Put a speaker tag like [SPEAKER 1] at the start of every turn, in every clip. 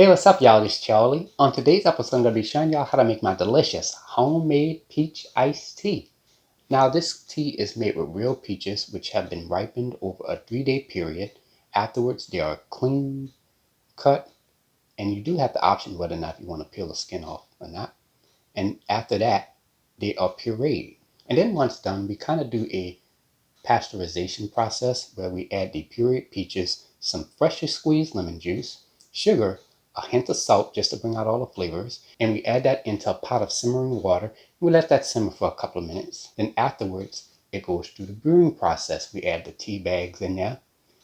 [SPEAKER 1] Hey, what's up, y'all? It's Charlie. On today's episode, I'm going to be showing y'all how to make my delicious homemade peach iced tea. Now, this tea is made with real peaches, which have been ripened over a 3-day period. Afterwards, they are clean cut, and you do have the option whether or not you want to peel the skin off or not. And after that, they are pureed. And then once done, we kind of do a pasteurization process where we add the pureed peaches, some freshly squeezed lemon juice, sugar, a hint of salt just to bring out all the flavors, and we add that into a pot of simmering water. We let that simmer for a couple of minutes. Then afterwards, it goes through the brewing process. We add the tea bags in there,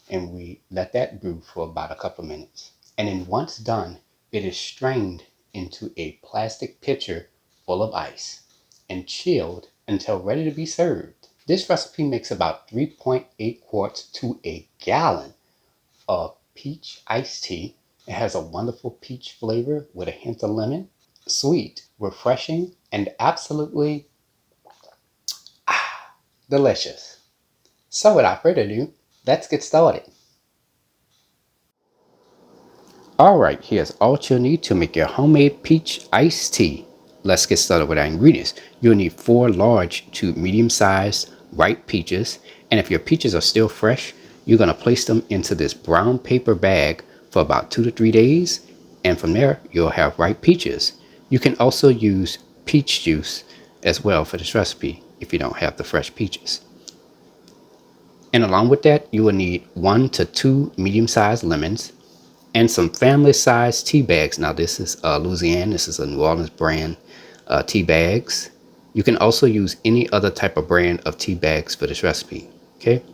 [SPEAKER 1] and we let that brew for about a couple of minutes. And then once done, it is strained into a plastic pitcher full of ice and chilled until ready to be served. This recipe makes about 3.8 quarts to a gallon of peach iced tea. It has a wonderful peach flavor with a hint of lemon, sweet, refreshing, and absolutely delicious. So without further ado, let's get started. Alright, here's all you'll need to make your homemade peach iced tea. Let's get started with our ingredients. You'll need 4 large to medium-sized ripe peaches, and if your peaches are still fresh, you're going to place them into this brown paper bag for about 2 to 3 days, and from there you'll have ripe peaches. You can also use peach juice as well for this recipe if you don't have the fresh peaches. And along with that, you will need 1 to 2 medium-sized lemons and some family-sized tea bags. Now this is Louisiana, this is a New Orleans brand tea bags. You can also use any other type of brand of tea bags for this recipe, okay?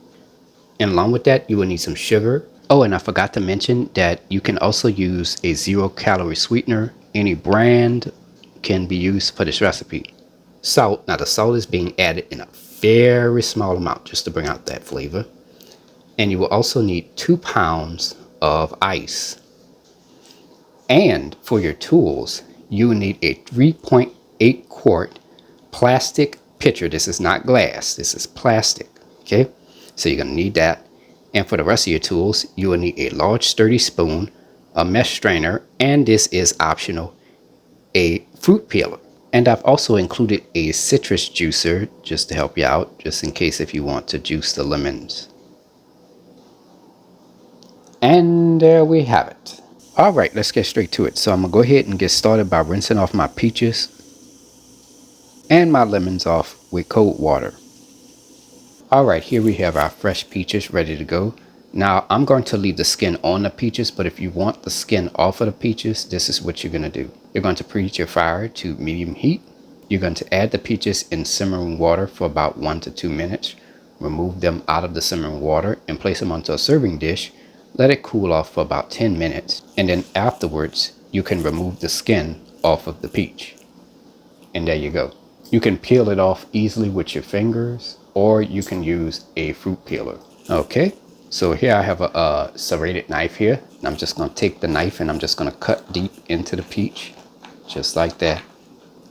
[SPEAKER 1] And along with that, you will need some sugar. Oh, and I forgot to mention that you can also use a 0-calorie sweetener. Any brand can be used for this recipe. Salt. Now the salt is being added in a very small amount just to bring out that flavor. And you will also need 2 pounds of ice. And for your tools, you will need a 3.8 quart plastic pitcher. This is not glass, this is plastic, okay? So you're going to need that. And for the rest of your tools, you will need a large sturdy spoon, a mesh strainer, and this is optional, a fruit peeler. And I've also included a citrus juicer just to help you out, just in case if you want to juice the lemons. And there we have it. All right, let's get straight to it. So I'm gonna go ahead and get started by rinsing off my peaches and my lemons off with cold water. All right, here we have our fresh peaches ready to go. Now I'm going to leave the skin on the peaches, but if you want the skin off of the peaches, this is what you're gonna do. You're going to preheat your fire to medium heat. You're going to add the peaches in simmering water for about 1 to 2 minutes. Remove them out of the simmering water and place them onto a serving dish. Let it cool off for about 10 minutes. And then afterwards, you can remove the skin off of the peach. And there you go. You can peel it off easily with your fingers, or you can use a fruit peeler. Okay, so here I have a serrated knife here. And I'm just going to take the knife and I'm just going to cut deep into the peach, just like that.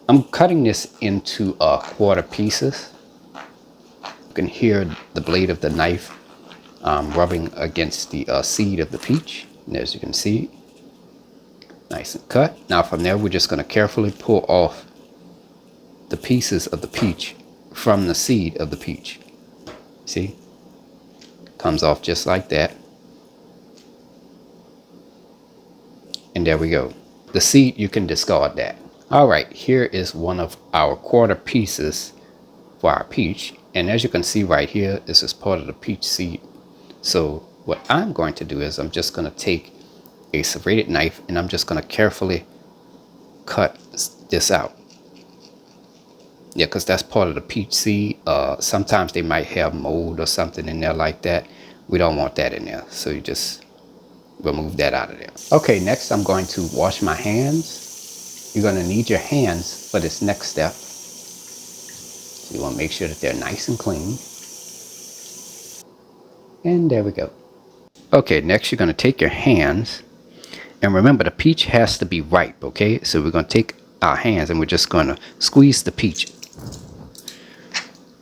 [SPEAKER 1] I'm cutting this into quarter pieces. You can hear the blade of the knife rubbing against the seed of the peach. And as you can see, nice and cut. Now from there, we're just going to carefully pull off the pieces of the peach from the seed of the peach. See, comes off just like that. And there we go. The seed, you can discard that. All right, here is one of our quarter pieces for our peach. And as you can see right here, this is part of the peach seed. So what I'm going to do is I'm just going to take a serrated knife and I'm just going to carefully cut this out. Yeah, because that's part of the peach seed. Sometimes they might have mold or something in there like that. We don't want that in there. So you just remove that out of there. Okay, next I'm going to wash my hands. You're going to need your hands for this next step. So you want to make sure that they're nice and clean. And there we go. Okay, next you're going to take your hands, and remember the peach has to be ripe, okay? So we're going to take our hands and we're just going to squeeze the peach.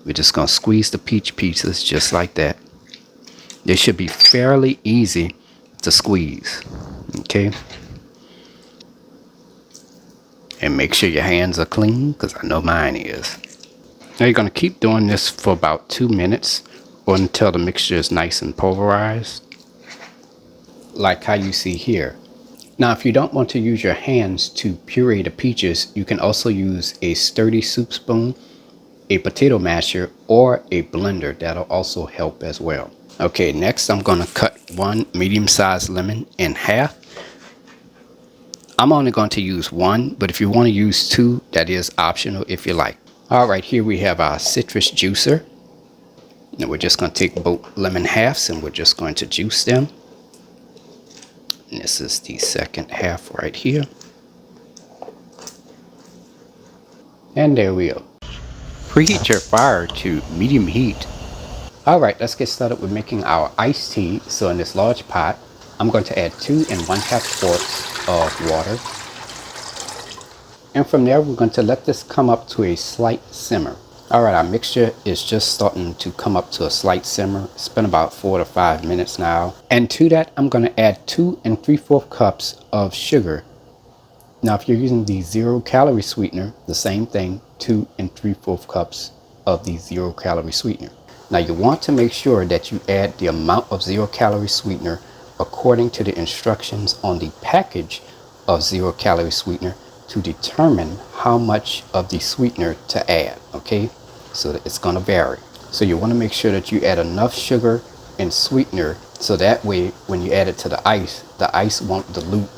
[SPEAKER 1] We're just going to squeeze the peach pieces just like that. They should be fairly easy to squeeze, okay? And make sure your hands are clean, because I know mine is. Now you're going to keep doing this for about 2 minutes or until the mixture is nice and pulverized, like how you see here. Now, if you don't want to use your hands to puree the peaches, you can also use a sturdy soup spoon, a potato masher, or a blender. That'll also help as well. Okay, next I'm going to cut one medium-sized lemon in half. I'm only going to use one, but if you want to use two, that is optional if you like. All right, here we have our citrus juicer. Now we're just going to take both lemon halves and we're just going to juice them. And this is the second half right here. And there we go. Preheat your fire to medium heat. All right, let's get started with making our iced tea. So in this large pot, I'm going to add 2 1/2 quarts of water. And from there, we're going to let this come up to a slight simmer. All right, our mixture is just starting to come up to a slight simmer. It's been about 4 to 5 minutes now. And to that, I'm going to add 2 3/4 cups of sugar. Now, if you're using the 0-calorie sweetener, the same thing, 2 3/4 cups of the 0-calorie sweetener. Now, you want to make sure that you add the amount of 0-calorie sweetener according to the instructions on the package of 0-calorie sweetener to determine how much of the sweetener to add, okay? So that it's going to vary. So you want to make sure that you add enough sugar and sweetener so that way when you add it to the ice won't dilute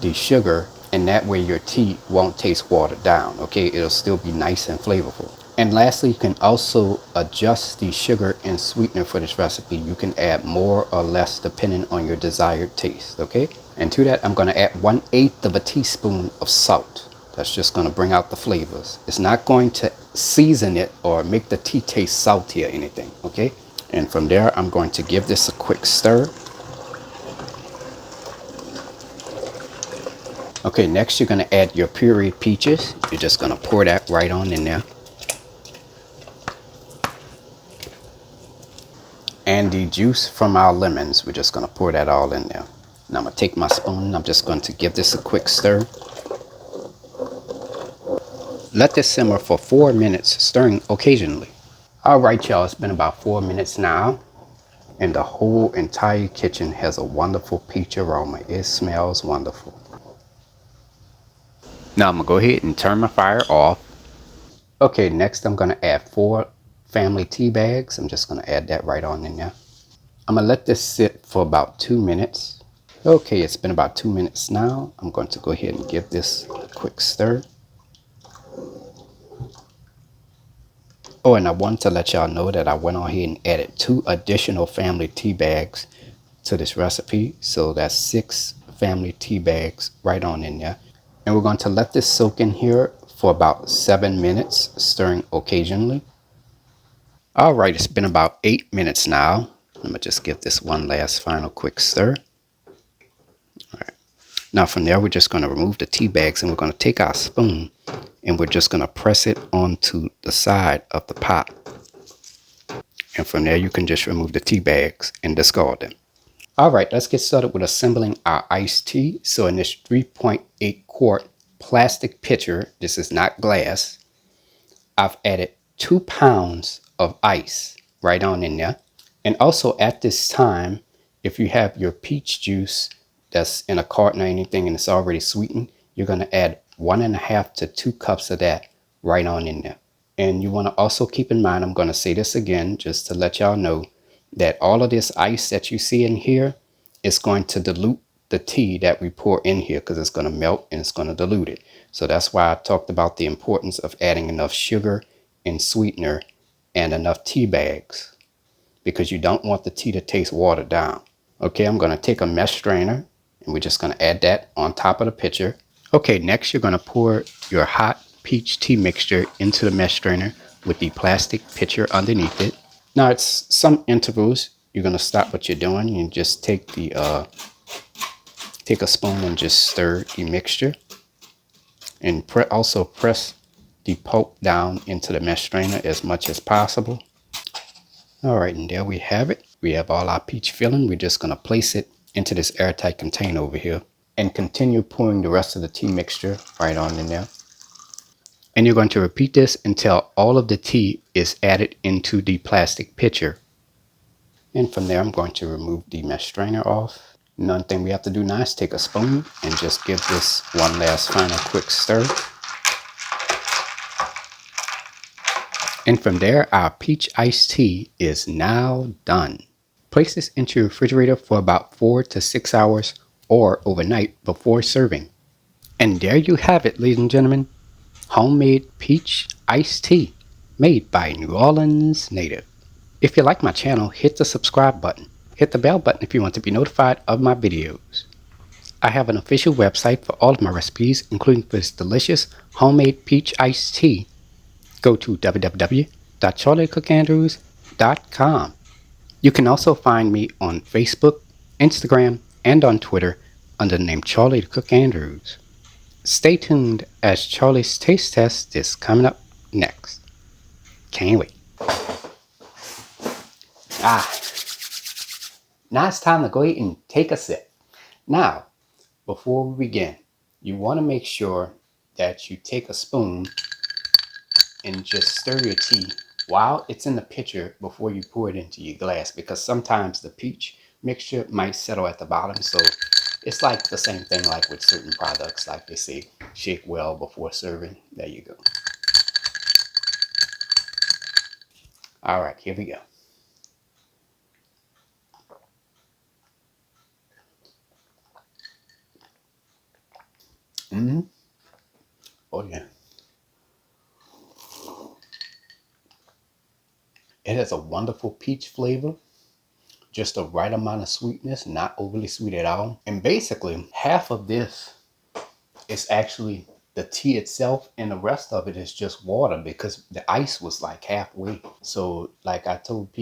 [SPEAKER 1] the sugar, and that way your tea won't taste watered down, okay? It'll still be nice and flavorful. And lastly, you can also adjust the sugar and sweetener for this recipe. You can add more or less depending on your desired taste, okay? And to that, I'm going to add 1/8 of a teaspoon of salt. That's just going to bring out the flavors. It's not going to season it or make the tea taste salty or anything, okay? And from there, I'm going to give this a quick stir. Okay, next you're going to add your pureed peaches. You're just going to pour that right on in there. And the juice from our lemons, we're just going to pour that all in there. Now I'm going to take my spoon and I'm just going to give this a quick stir. Let this simmer for 4 minutes, stirring occasionally. All right, y'all, it's been about 4 minutes now. And the whole entire kitchen has a wonderful peach aroma. It smells wonderful. Now I'm going to go ahead and turn my fire off. Okay, next I'm going to add 4 family tea bags. I'm just going to add that right on in there. I'm going to let this sit for about 2 minutes. Okay, it's been about 2 minutes now. I'm going to go ahead and give this a quick stir. Oh, and I wanted to let y'all know that I went on ahead and added 2 additional family tea bags to this recipe. So that's 6 family tea bags right on in there. And we're going to let this soak in here for about 7 minutes, stirring occasionally. All right, it's been about 8 minutes now. I'm going to just give this one last final quick stir. All right. Now from there, we're just going to remove the tea bags and we're going to take our spoon and we're just going to press it onto the side of the pot. And from there, you can just remove the tea bags and discard them. All right, let's get started with assembling our iced tea. So in this 3.8 quart plastic pitcher, this is not glass, I've added 2 pounds of ice right on in there. And also at this time, if you have your peach juice that's in a carton or anything and it's already sweetened, you're going to add 1.5 to 2 cups of that right on in there. And you want to also keep in mind, I'm going to say this again just to let y'all know that all of this ice that you see in here is going to dilute the tea that we pour in here because it's going to melt and it's going to dilute it. So that's why I talked about the importance of adding enough sugar and sweetener and enough tea bags, because you don't want the tea to taste watered down. Okay, I'm going to take a mesh strainer and we're just going to add that on top of the pitcher. Okay, next you're going to pour your hot peach tea mixture into the mesh strainer with the plastic pitcher underneath it. Now it's some intervals. You're going to stop what you're doing and just take the take a spoon and just stir the mixture, and also press the pulp down into the mesh strainer as much as possible. All right, and there we have it. We have all our peach filling. We're just going to place it into this airtight container over here and continue pouring the rest of the tea mixture right on in there. And you're going to repeat this until all of the tea is added into the plastic pitcher. And from there, I'm going to remove the mesh strainer off. Another thing we have to do now is take a spoon and just give this one last final quick stir. And from there, our peach iced tea is now done. Place this into your refrigerator for about 4 to 6 hours or overnight before serving. And there you have it, ladies and gentlemen. Homemade peach iced tea made by New Orleans native. If you like my channel, hit the subscribe button. Hit the bell button if you want to be notified of my videos. I have an official website for all of my recipes, including this delicious homemade peach iced tea. Go to www.charliethecookandrews.com. You can also find me on Facebook, Instagram, and on Twitter under the name Charlie the Cook Andrews. Stay tuned as Charlie's Taste Test is coming up next. Can't wait. Now it's time to go ahead and take a sip. Now, before we begin, you want to make sure that you take a spoon and just stir your tea while it's in the pitcher before you pour it into your glass, because sometimes the peach mixture might settle at the bottom. So it's like the same thing like with certain products, like they say, shake well before serving. There you go. All right, here we go. Oh yeah. It has a wonderful peach flavor, just the right amount of sweetness, not overly sweet at all. And basically, half of this is actually the tea itself, and the rest of it is just water because the ice was like halfway. So like I told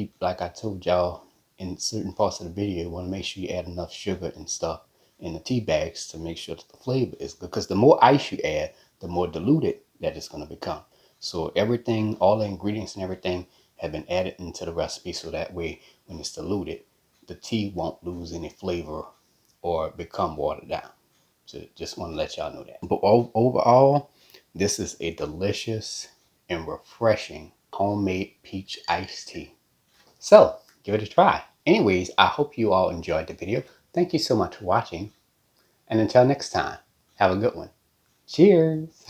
[SPEAKER 1] y'all in certain parts of the video, you want to make sure you add enough sugar and stuff in the tea bags to make sure that the flavor is good, because the more ice you add, the more diluted that it's going to become. So everything, all the ingredients and everything have been added into the recipe, so that way when it's diluted, the tea won't lose any flavor or become watered down. So just want to let y'all know that. But overall, this is a delicious and refreshing homemade peach iced tea. So give it a try. Anyways, I hope you all enjoyed the video. Thank you so much for watching. And until next time, have a good one. Cheers.